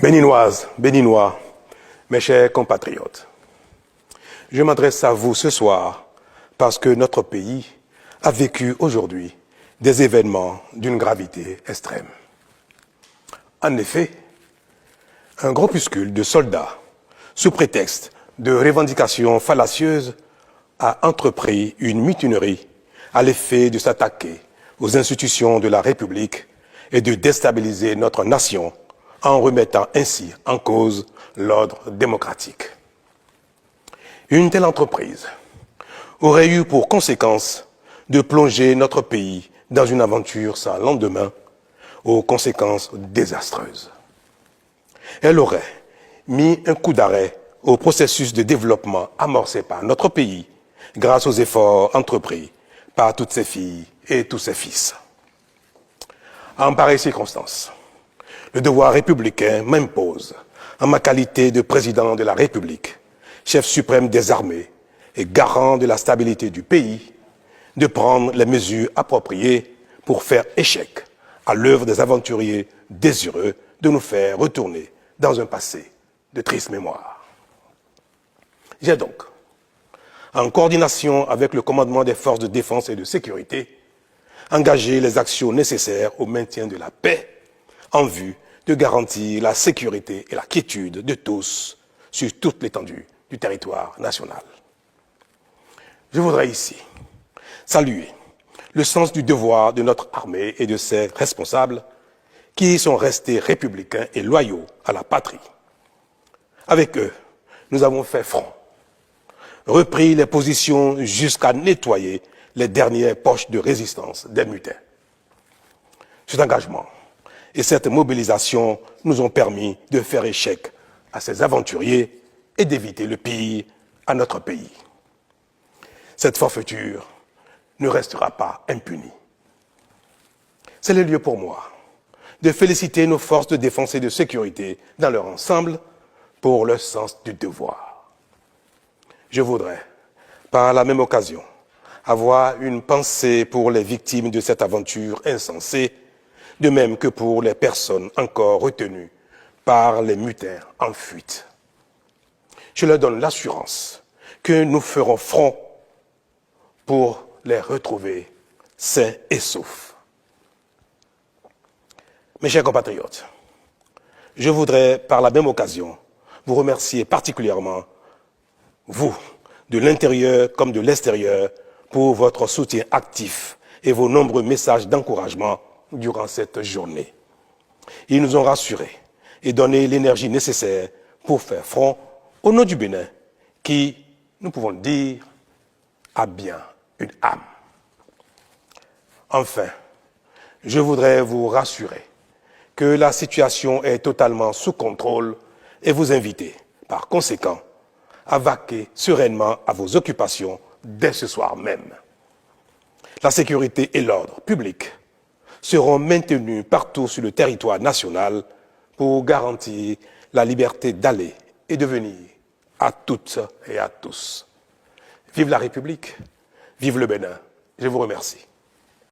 Béninoises, Béninois, mes chers compatriotes, je m'adresse à vous ce soir parce que notre pays a vécu aujourd'hui des événements d'une gravité extrême. En effet, un groupuscule de soldats, sous prétexte de revendications fallacieuses, a entrepris une mutinerie à l'effet de s'attaquer aux institutions de la République et de déstabiliser notre nation en remettant ainsi en cause l'ordre démocratique. Une telle entreprise aurait eu pour conséquence de plonger notre pays dans une aventure sans lendemain, aux conséquences désastreuses. Elle aurait mis un coup d'arrêt au processus de développement amorcé par notre pays grâce aux efforts entrepris par toutes ses filles et tous ses fils. En pareille circonstance, le devoir républicain m'impose, en ma qualité de président de la République, chef suprême des armées et garant de la stabilité du pays, de prendre les mesures appropriées pour faire échec à l'œuvre des aventuriers désireux de nous faire retourner dans un passé de triste mémoire. J'ai donc, en coordination avec le commandement des forces de défense et de sécurité, engagé les actions nécessaires au maintien de la paix en vue de garantir la sécurité et la quiétude de tous sur toute l'étendue du territoire national. Je voudrais ici saluer le sens du devoir de notre armée et de ses responsables qui sont restés républicains et loyaux à la patrie. Avec eux, nous avons fait front, repris les positions jusqu'à nettoyer les dernières poches de résistance des mutins. Cet engagement et cette mobilisation nous ont permis de faire échec à ces aventuriers et d'éviter le pire à notre pays. Cette forfaiture ne restera pas impunie. C'est le lieu pour moi de féliciter nos forces de défense et de sécurité dans leur ensemble pour leur sens du devoir. Je voudrais, par la même occasion, avoir une pensée pour les victimes de cette aventure insensée, de même que pour les personnes encore retenues par les mutins en fuite. Je leur donne l'assurance que nous ferons front pour les retrouver sains et saufs. Mes chers compatriotes, je voudrais, par la même occasion, vous remercier particulièrement, vous, de l'intérieur comme de l'extérieur, pour votre soutien actif et vos nombreux messages d'encouragement durant cette journée. Ils nous ont rassurés et donné l'énergie nécessaire pour faire front au nom du Bénin, qui, nous pouvons le dire, a bien une âme. Enfin, je voudrais vous rassurer que la situation est totalement sous contrôle et vous inviter, par conséquent, à vaquer sereinement à vos occupations dès ce soir même. La sécurité et l'ordre public seront maintenus partout sur le territoire national pour garantir la liberté d'aller et de venir à toutes et à tous. Vive la République, vive le Bénin. Je vous remercie.